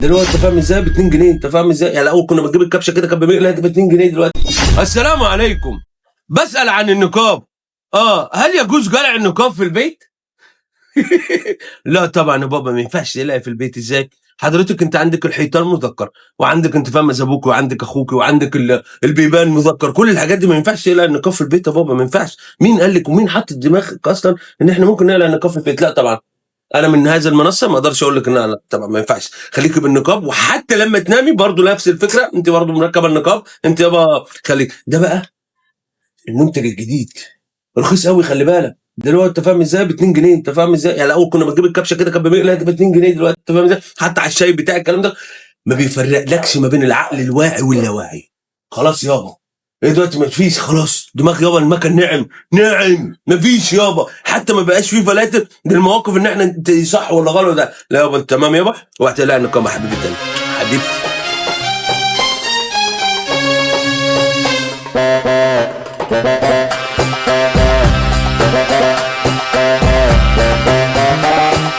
دلوقتي انت فاهم ازاي؟ ب 2 جنيه. انت فاهم ازاي؟ يعني الاول كنا بنجيب الكبشه كده كانت ب 2 جنيه دلوقتي. السلام عليكم. بسأل عن النقاب. هل يجوز قلع النقاب في البيت؟ لا طبعا يا بابا، ما ينفعش تقلعي في البيت. ازاي؟ حضرتك انت عندك الحيطان مذكر، وعندك انت فاهم ابوك، وعندك اخوك، وعندك البيبان مذكر. كل الحاجات دي ما ينفعش تقلع النقاب في البيت يا بابا، ما ينفعش. مين قال لك ومين حط دماغك اصلا ان احنا ممكن نقلع النقاب في البيت؟ لا طبعا. انا من هذا المنصه ما اقدرش اقول لك ان لا طبعا ما ينفعش. خليكي بالنقاب، وحتى لما تنامي برضو نفس الفكره، انت برضو مركبه النقاب. انت يابا خليك ده بقى المنتج الجديد، رخيص قوي. خلي بالك دلوقتي انت فاهم ازاي؟ ب 2 جنيه. انت فاهم ازاي؟ يعني الاول كنا بنجيب الكبشه كده كانت ب 2 جنيه دلوقتي انت فاهم ازاي؟ حتى على الشاي بتاع الكلام ده ما بيفرقلكش ما بين العقل الواعي واللاواعي. خلاص يابا. ايه دلوقتي؟ ما فيش خلاص دماغ يابا، المكن نعم نعم. ما فيش يابا، حتى ما بقاش فيه فلاتر للمواقف ان احنا انت صح ولا غلط. ده لا يابا، انت تمام يابا. وهتلاقي النقابه يا حبيبي تاني حبيبتي.